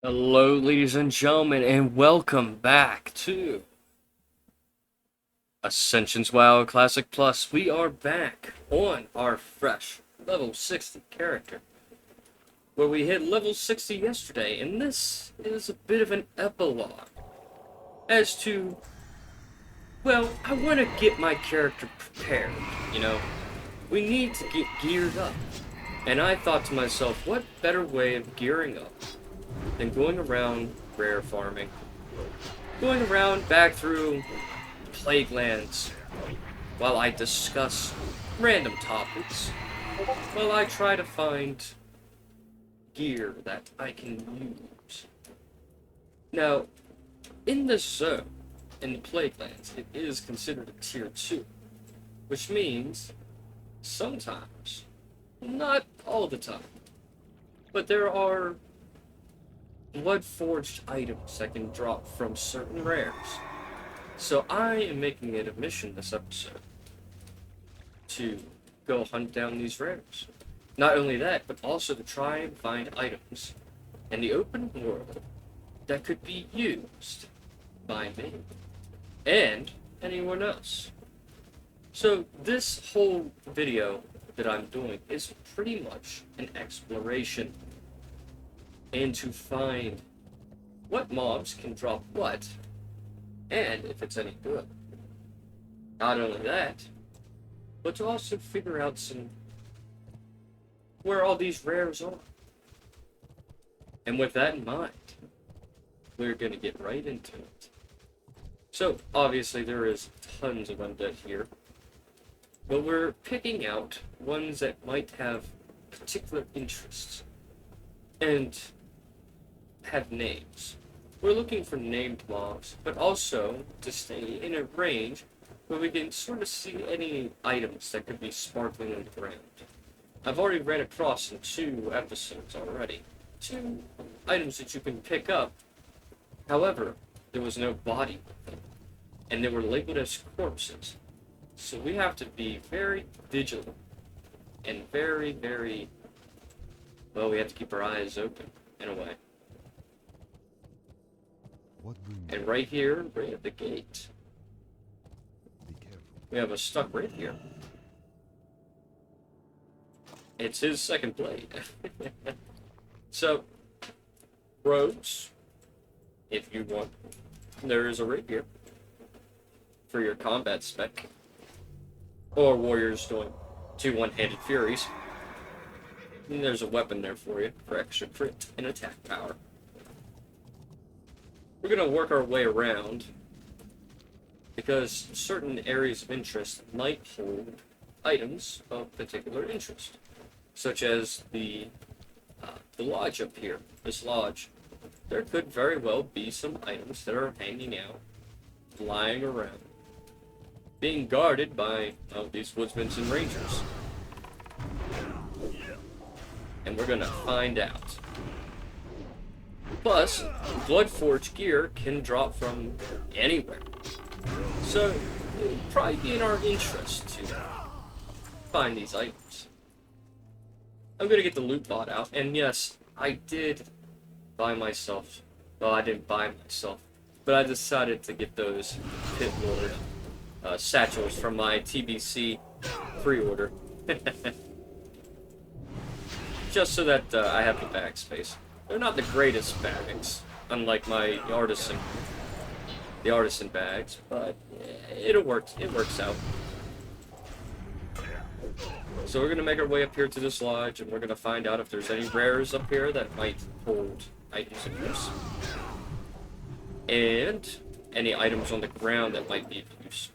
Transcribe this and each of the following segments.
Hello, ladies and gentlemen, and welcome back to Ascension WoW Classic Plus. We are back on our fresh level 60 character, where we hit level 60 yesterday, and this is a bit of an epilogue as to, well, I want to get my character prepared, you know? We need to get geared up. And I thought to myself, what better way of gearing up than going around rare farming, going around back through plague lands while I discuss random topics, while I try to find gear that I can use. Now, in this zone, in the plague lands, it is considered a tier 2, which means sometimes, not all the time, but there are blood-forged items that can drop from certain rares. So I am making it a mission this episode to go hunt down these rares. Not only that, but also to try and find items in the open world that could be used by me and anyone else. So this whole video that I'm doing is pretty much an exploration and to find what mobs can drop what, and if it's any good. Not only that, but to also figure out where all these rares are. And with that in mind, we're gonna get right into it. So, obviously there is tons of undead here, but we're picking out ones that might have particular interests and have names. We're looking for named mobs, but also to stay in a range where we can sort of see any items that could be sparkling on the ground. I've already ran across in 2 episodes already 2 items that you can pick up. However, there was no body with them, and they were labeled as corpses. So we have to be very vigilant and very, well, we have to keep our eyes open in a way. And right here, right at the gate, we have a stuck right here. It's his second blade. So, rogues, if you want, there is a rapier for your combat spec. Or warriors doing 2 one-handed furies. And there's a weapon there for you for extra crit and attack power. We're going to work our way around because certain areas of interest might hold items of particular interest, such as the lodge up here, this lodge. There could very well be some items that are hanging out, lying around, being guarded by these woodsmen and rangers. And we're going to find out. Plus, Bloodforged gear can drop from anywhere. So, it would probably be in our interest to find these items. I'm going to get the loot bot out, and yes, I did buy myself, well, I didn't buy myself, but I decided to get those Pit Lord satchels from my TBC pre-order. Just so that I have the bag space. They're not the greatest bags, unlike my artisan bags, but it works out. So we're gonna make our way up here to this lodge, and we're gonna find out if there's any rares up here that might hold items of use, and any items on the ground that might be of use.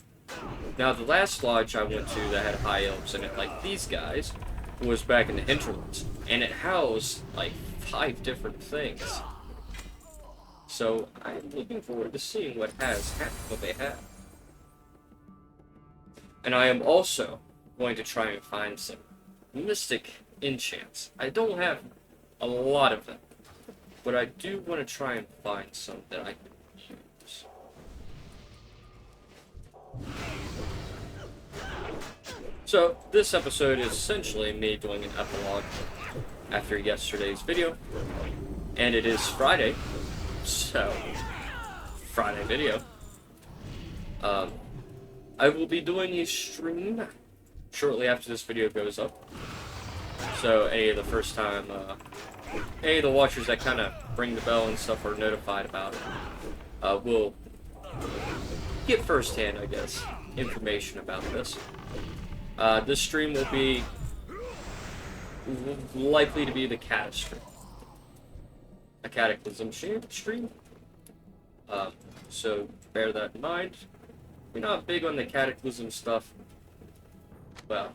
Now, the last lodge I went to that had high elves in it, like these guys, was back in the hinterlands, and it housed like 5 different things. So I'm looking forward to seeing what they have. And I am also going to try and find some mystic enchants. I don't have a lot of them, but I do want to try and find some that I can use. So, this episode is essentially me doing an epilogue after yesterday's video, And it is Friday, so Friday video. I will be doing a stream shortly after this video goes up. So any of the first time, any of the watchers that kind of ring the bell and stuff are notified about it, will get firsthand, I guess, information about this. This stream will be likely to be the stream. A Cataclysm stream. So bear that in mind. We're not big on the Cataclysm stuff. Well,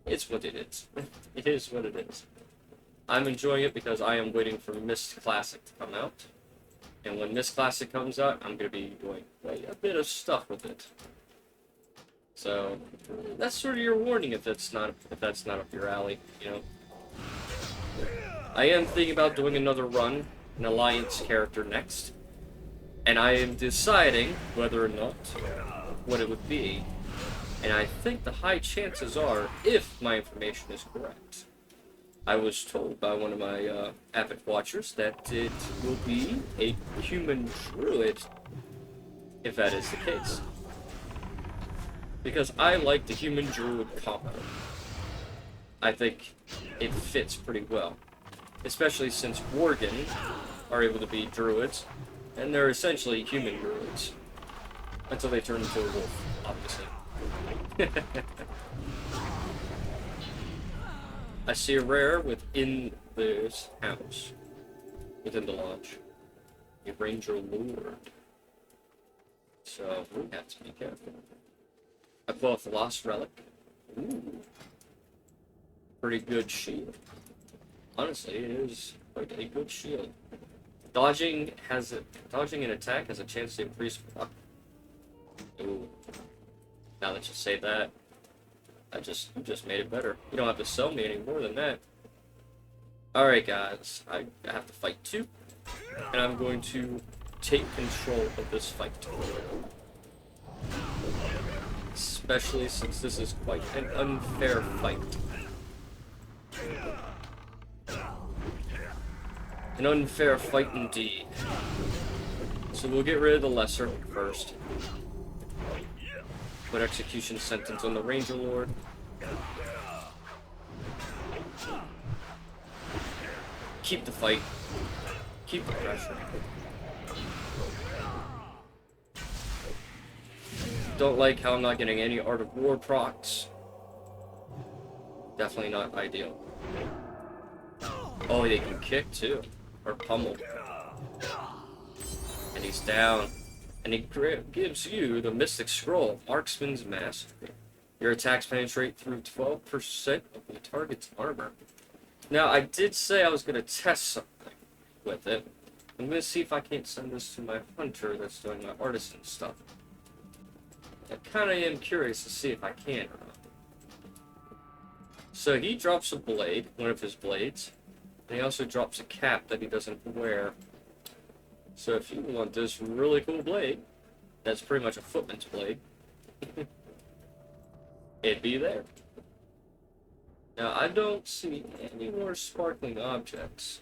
it's what it is. It is what it is. I'm enjoying it because I am waiting for Mist Classic to come out. And when Mist Classic comes out, I'm going to be doing a bit of stuff with it. So that's sort of your warning if that's not up your alley, you know. I am thinking about doing another run, an Alliance character next. And I am deciding whether or not what it would be. And I think the high chances are, if my information is correct, I was told by one of my avid watchers that it will be a human druid, if that is the case. Because I like the human druid combo. I think it fits pretty well. Especially since Worgen are able to be druids, and they're essentially human druids. Until they turn into a wolf, obviously. I see a rare within this house. Within the lodge. A Ranger Lord. So, we have to be careful. I pull off the Lost Relic. Ooh. Pretty good shield. Honestly, it is quite a good shield. Dodging an attack has a chance to increase block. Ooh. Now that you say that, you just made it better. You don't have to sell me any more than that. Alright guys, I have to fight too. And I'm going to take control of this fight. Especially since this is quite an unfair fight. An unfair fight indeed. So we'll get rid of the lesser first. Put execution sentence on the Ranger Lord. Keep the fight. Keep the pressure. Don't like how I'm not getting any Art of War procs. Definitely not ideal. Oh, they can kick too. Or pummel. And he's down. And he gives you the Mystic Scroll, Marksman's Mastery. Your attacks penetrate through 12% of the target's armor. Now, I did say I was going to test something with it. I'm going to see if I can't send this to my hunter that's doing my artisan stuff. I kind of am curious to see if I can or not. So he drops a blade, one of his blades. And he also drops a cap that he doesn't wear. So if you want this really cool blade, that's pretty much a footman's blade, it'd be there. Now, I don't see any more sparkling objects.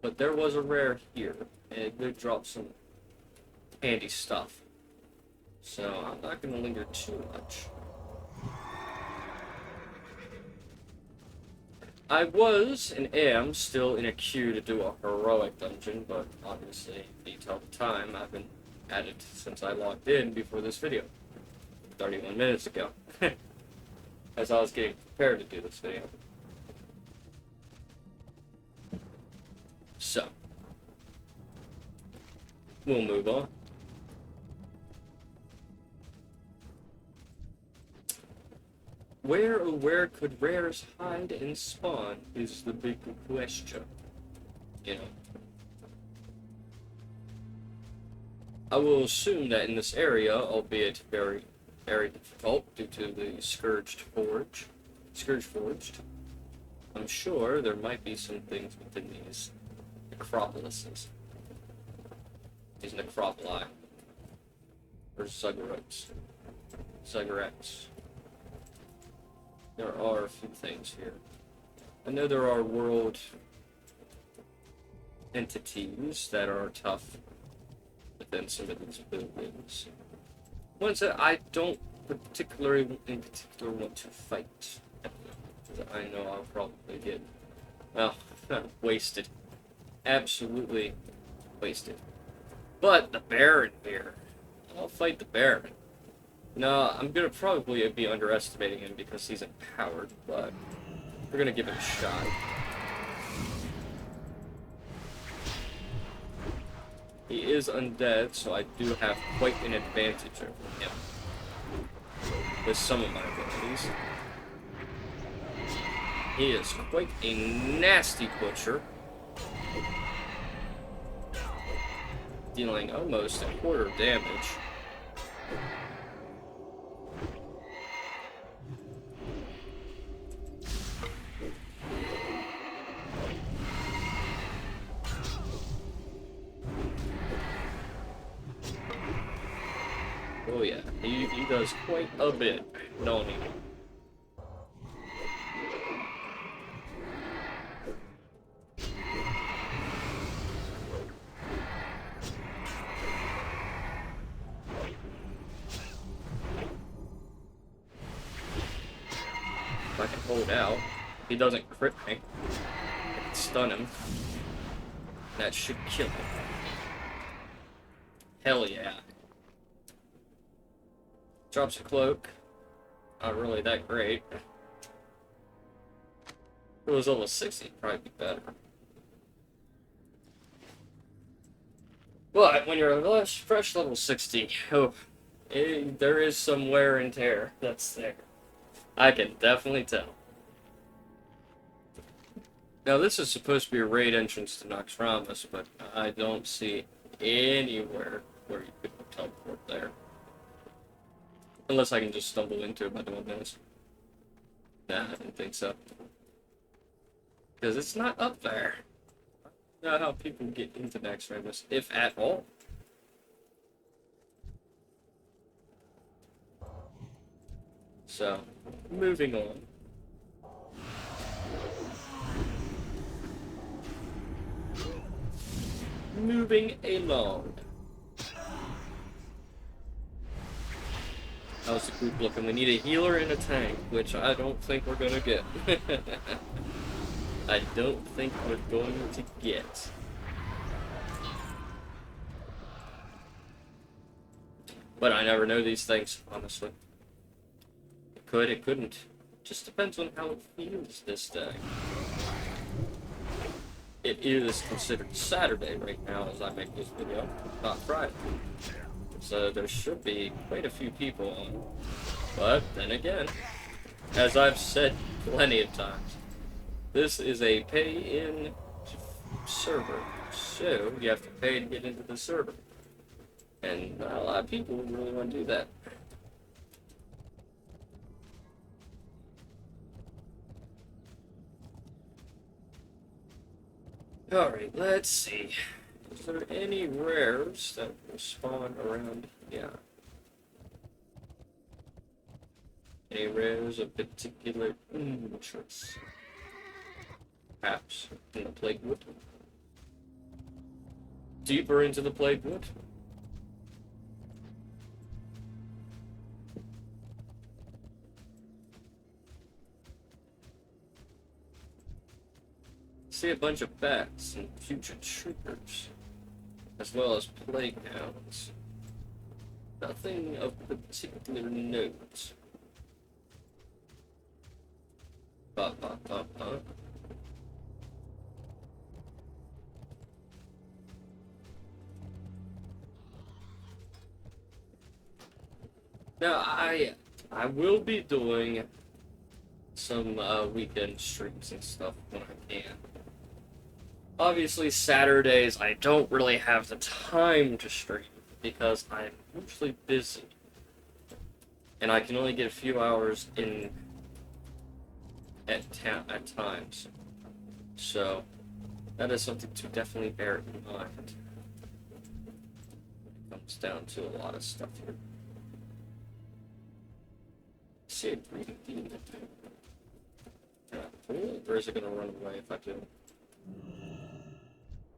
But there was a rare here, and it did drop some handy stuff. So I'm not going to linger too much. I was and am still in a queue to do a heroic dungeon, but obviously, you tell the time, I've been at it since I logged in before this video. 31 minutes ago. As I was getting prepared to do this video. So, we'll move on. Where could rares hide and spawn is the big question. You know. I will assume that in this area, albeit very, very difficult due to the Scourge Forged, I'm sure there might be some things within these necropolises. These necropoli. Or ziggurats. There are a few things here. I know there are world entities that are tough within some of these buildings. Ones that I don't particularly want to fight. I know I'll probably get, well, wasted. Absolutely wasted. But the Baron here, I'll fight the Baron. No, I'm gonna probably be underestimating him because he's empowered, but we're gonna give it a shot. He is undead, so I do have quite an advantage over him with some of my abilities. He is quite a nasty butcher, dealing almost a quarter damage. Oh yeah, he does quite a bit, don't he? If I can hold out, he doesn't crit me, I can stun him. That should kill him. Hell yeah. Drops a cloak. Not really that great. If it was level 60, it'd probably be better. But when you're a fresh level 60, oh, there is some wear and tear that's there. I can definitely tell. Now this is supposed to be a raid entrance to Noxramas, but I don't see anywhere where you could teleport there. Unless I can just stumble into it by doing this. Nah, I don't think so. Because it's not up there. I don't know how people get into Noxramas, if at all. So, moving on. Moving along. How's the group looking? We need a healer and a tank, which I don't think we're gonna get. I don't think we're going to get. But I never know these things, honestly. It could, it couldn't. Just depends on how it feels this day. It is considered Saturday right now as I make this video, not Friday. So there should be quite a few people on. But then again, as I've said plenty of times, this is a pay-in server. So you have to pay to get into the server. And not a lot of people really want to do that. Alright, let's see. Is there any rares that will spawn around? Yeah. Any rares of particular interest? Perhaps in the Plague Wood? Deeper into the Plague Wood? See a bunch of bats and future troopers, as well as plague hounds. Nothing of particular note. Now I will be doing some weekend streams and stuff when I can. Obviously, Saturdays, I don't really have the time to stream because I'm usually busy. And I can only get a few hours in at times. So, that is something to definitely bear in mind. It comes down to a lot of stuff here. See a green demon. Yeah. pull it, or is it gonna run away if I do?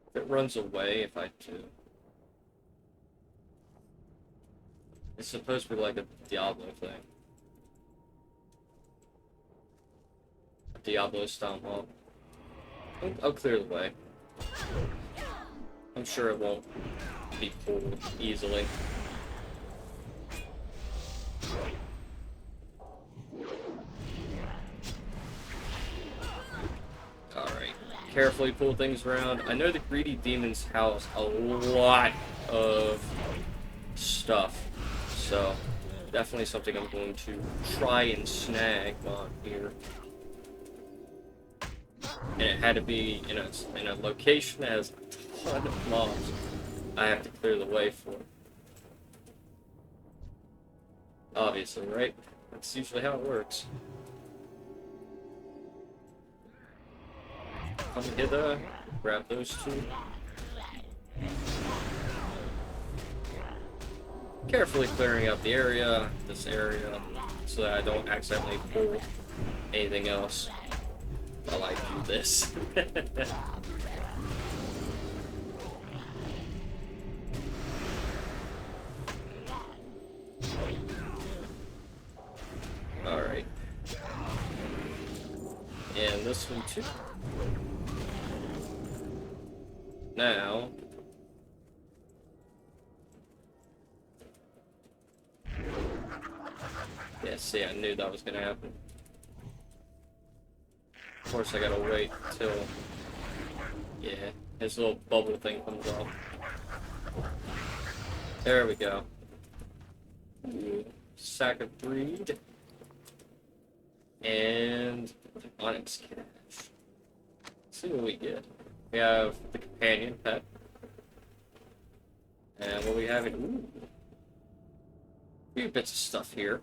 If it runs away if I do. It's supposed to be like a Diablo thing. A Diablo style mob. I'll clear the way. I'm sure it won't be pulled easily. Alright. Carefully pull things around. I know the greedy demons house a lot of stuff. So, definitely something I'm going to try and snag on here. And it had to be in a location that has a ton of mobs. I have to clear the way for. Obviously, right? That's usually how it works. Come hither, grab those two. Carefully clearing out the area, this area, so that I don't accidentally pull anything else while I do this. Alright. And this one too. Now, yeah, see, I knew that was gonna happen. Of course, I gotta wait till, yeah, his little bubble thing comes off. There we go. Sack of breed. And Onyx Cash. Let's see what we get. We have the companion pet. And what we have it. Ooh. A few bits of stuff here.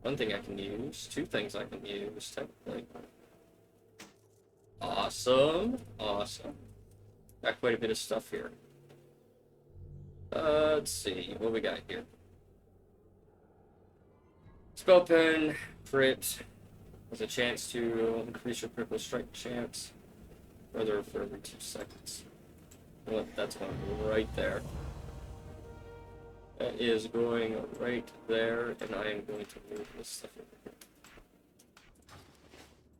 One thing I can use. Two things I can use, technically. Awesome. Awesome. Got quite a bit of stuff here. Let's see. What we got here? Spell pen, crit. There's a chance to increase your critical strike chance. Further for every 2 seconds. Well, that's going right there. That is going right there, and I am going to move this stuff over here.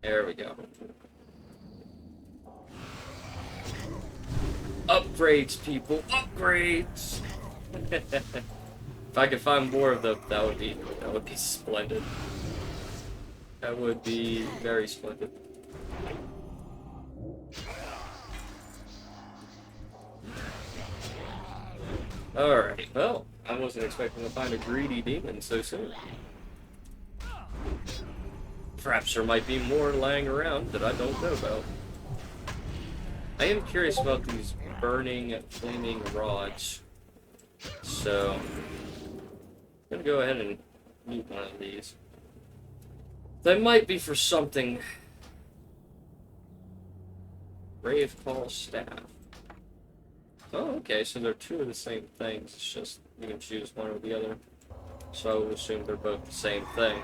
There we go. Upgrades, people, upgrades! If I could find more of them, that would be splendid. That would be very splendid. Alright, well, I wasn't expecting to find a greedy demon so soon. Perhaps there might be more lying around that I don't know about. I am curious about these burning, flaming rods. So, I'm gonna go ahead and mute one of these. They might be for something. Brave Call Staff. Oh, okay, so they're two of the same things. It's just you can choose one or the other. So I will assume they're both the same thing.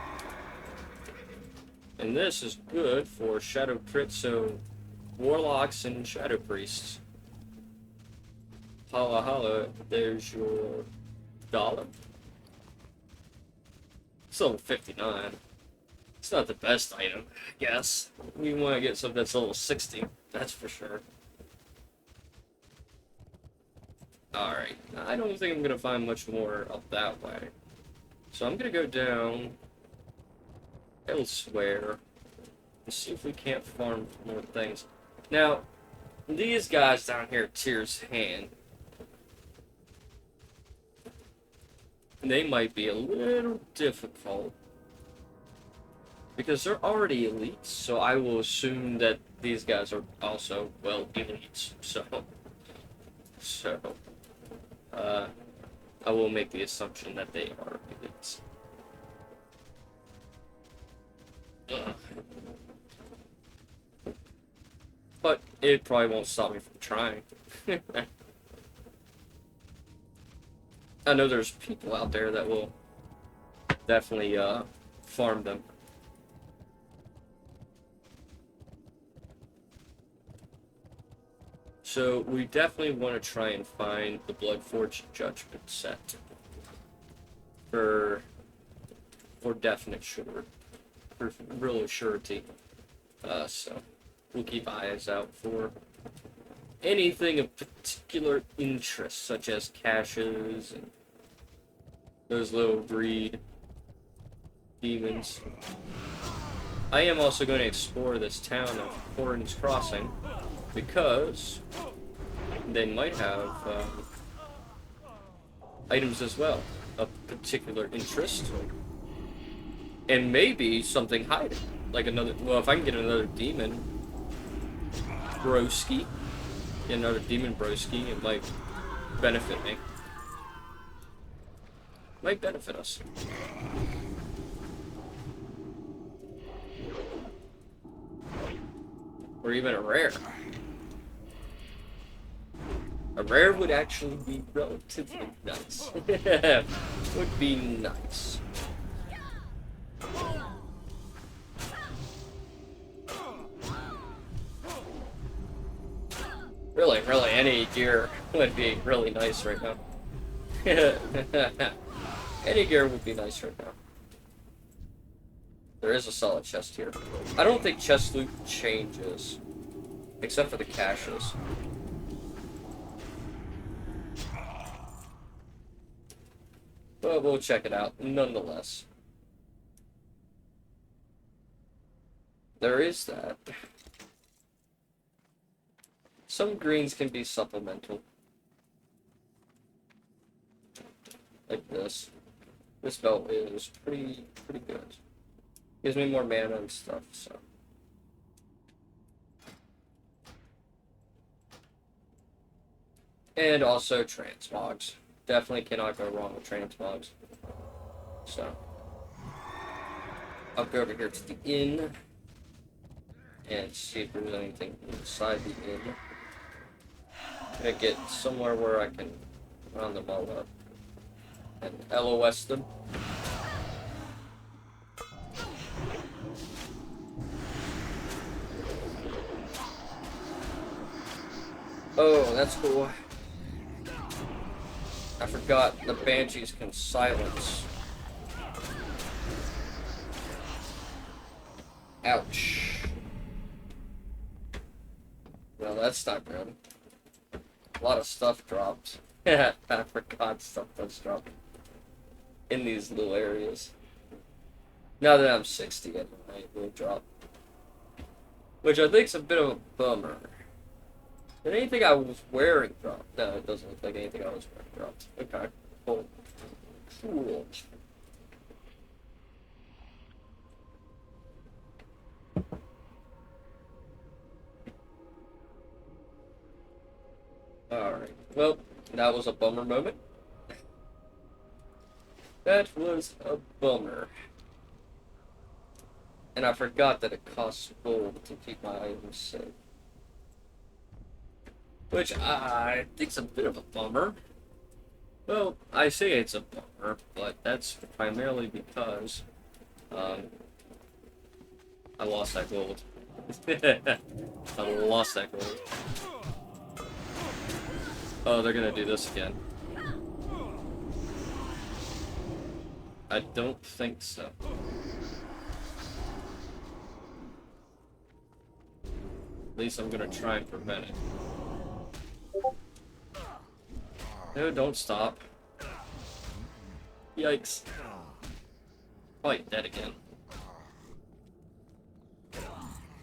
And this is good for Shadow Crit, so Warlocks and Shadow Priests. Holla holla, there's your dollar. It's level 59. It's not the best item, I guess. We want to get something that's level 60, that's for sure. Alright, I don't think I'm going to find much more up that way. So I'm going to go down elsewhere and see if we can't farm more things. Now, these guys down here, Tyr's Hand, they might be a little difficult because they're already elites, so I will assume that these guys are also, well, elites. So I will make the assumption that they are elites. Ugh. But it probably won't stop me from trying. I know there's people out there that will definitely farm them. So we definitely want to try and find the Bloodforged Judgment set for definite sure, for real surety. So we'll keep eyes out for anything of particular interest, such as caches and those little greed demons. I am also going to explore this town of Corin's Crossing because they might have items as well of particular interest, and maybe something hiding, like another. Well, if I can get another demon broski, it might benefit me. Might benefit us. Or even a rare. A rare would actually be relatively nice. Would be nice. Really, any gear would be really nice right now. Any gear would be nice right now. There is a solid chest here. I don't think chest loot changes, except for the caches. But we'll check it out nonetheless. There is that. Some greens can be supplemental. Like this. This belt is pretty good. Gives me more mana and stuff, so. And also transmogs. Definitely cannot go wrong with transmogs. So. I'll go over here to the inn and see if there's anything inside the inn. I'm gonna get somewhere where I can round them all up and LOS them. Oh, that's cool. I forgot the banshees can silence. Ouch. Well, that's not good. A lot of stuff dropped. I forgot stuff does drop in these little areas. Now that I'm 60, it will drop. Which I think is a bit of a bummer. Did anything I was wearing drop? No, it doesn't look like anything I was wearing dropped. Okay, cool. Cool. Alright, well, that was a bummer moment. That was a bummer. And I forgot that it costs gold to keep my items safe. Which I think's a bit of a bummer. Well, I say it's a bummer, but that's primarily because I lost that gold. I lost that gold. Oh, they're gonna do this again. I don't think so. At least I'm gonna try and prevent it. No, don't stop. Yikes. Probably dead again.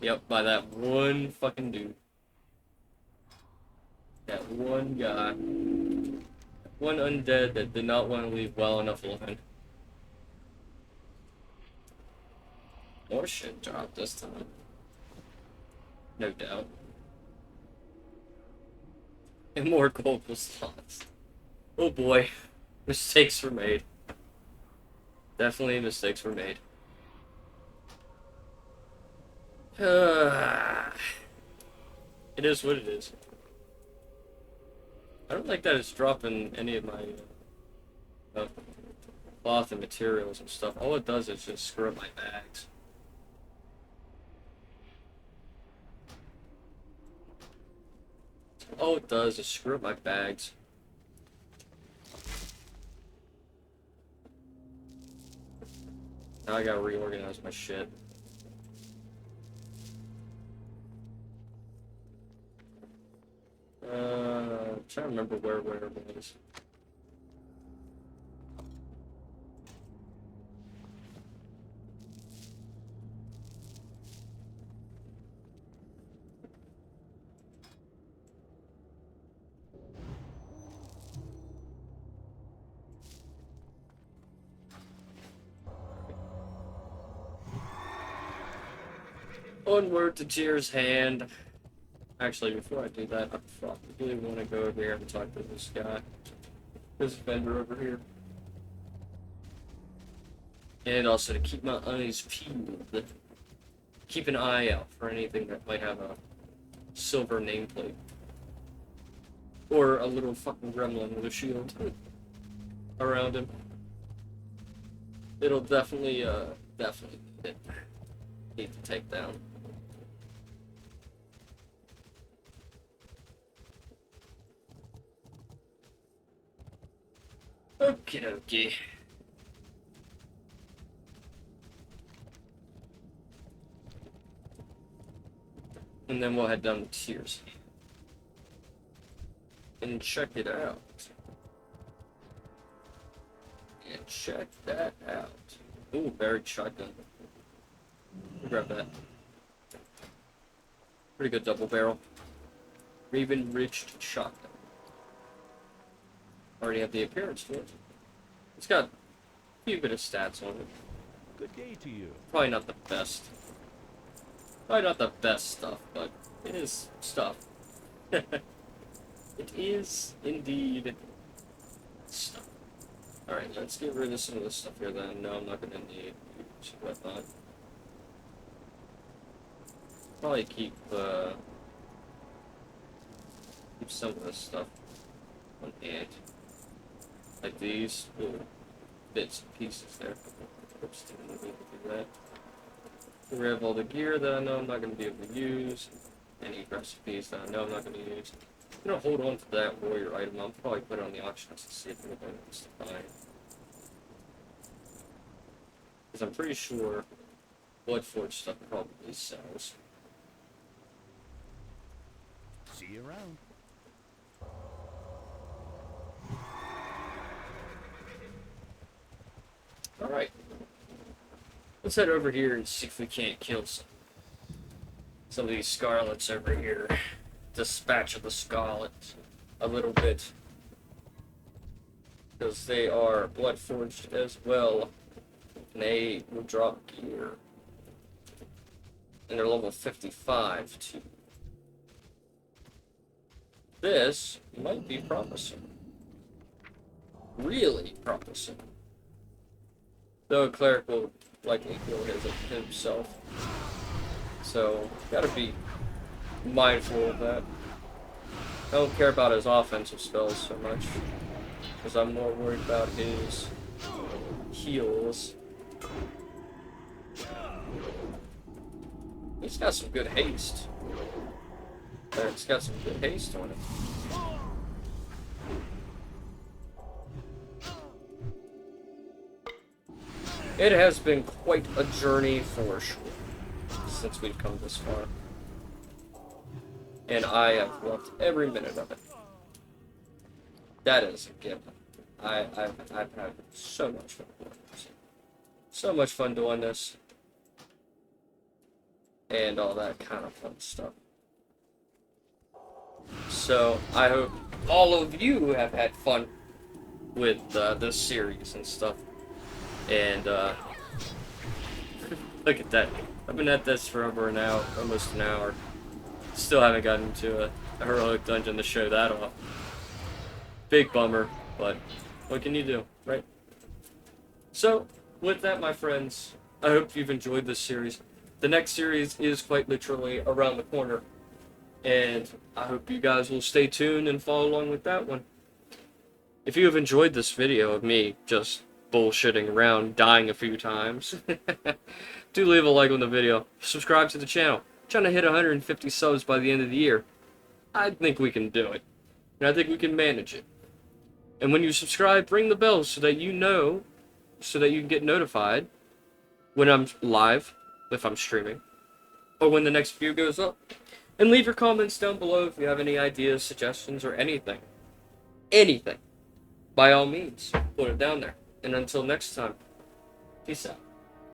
Yep, by that one fucking dude. That one guy. One undead that did not want to leave well enough alone. More shit dropped this time. No doubt. And more gold was lost. Oh boy. Mistakes were made. Definitely mistakes were made. It is what it is. I don't like that it's dropping any of my cloth and materials and stuff. All it does is just screw up my bags. All it does is screw up my bags. Now I gotta reorganize my shit. I'm trying to remember where it was. Onward to Tyr's Hand. Actually, before I do that, I probably want to go over here and talk to this guy. This vendor over here. And also to keep my eyes peeled. Keep an eye out for anything that might have a silver nameplate. Or a little fucking gremlin with a shield around him. It'll definitely need to take down. Okie dokie. And then we'll head down to Tyr's and check it out. And check that out. Ooh, buried shotgun. Grab that. Pretty good double barrel. Raven Ridged shotgun. Already have the appearance for it. It's got a few bit of stats on it. Good day to you. Probably not the best. Probably not the best stuff, but it is stuff. It is indeed stuff. Alright, let's get rid of some of this stuff here that I know I'm not going to need. Whatnot. Probably keep some of this stuff on hand. Like these little bits and pieces there. Oops, didn't mean to do that. Grab all the gear that I know I'm not going to be able to use. Any recipes that I know I'm not going to use. I'm going to hold on to that warrior item. I'll probably put it on the auction to see if anybody wants to buy it. Because I'm pretty sure Bloodforge stuff probably sells. See you around. Alright. Let's head over here and see if we can't kill some of these Scarlets over here. Dispatch of the Scarlets a little bit. Because they are Bloodforged as well. And they will drop gear. And they're level 55 too. This might be promising. Really promising. Though a cleric will likely heal himself. So, gotta be mindful of that. I don't care about his offensive spells so much. Because I'm more worried about his heals. He's got some good haste. It's got some good haste on it. It has been quite a journey for sure since we've come this far. And I have loved every minute of it. That is a given. I've had so much fun doing this. So much fun doing this. And all that kind of fun stuff. So, I hope all of you have had fun with this series and stuff. And, look at that. I've been at this for over an hour, almost an hour. Still haven't gotten to a heroic dungeon to show that off. Big bummer, but what can you do, right? So, with that, my friends, I hope you've enjoyed this series. The next series is quite literally around the corner. And I hope you guys will stay tuned and follow along with that one. If you have enjoyed this video of me just bullshitting around, dying a few times, do leave a like on the video. Subscribe to the channel. I'm trying to hit 150 subs by the end of the year. I think we can do it. And I think we can manage it. And when you subscribe, ring the bell so that you know, so that you can get notified when I'm live, if I'm streaming, or when the next view goes up. And leave your comments down below if you have any ideas, suggestions, or anything. Anything. By all means, put it down there. And until next time, peace out.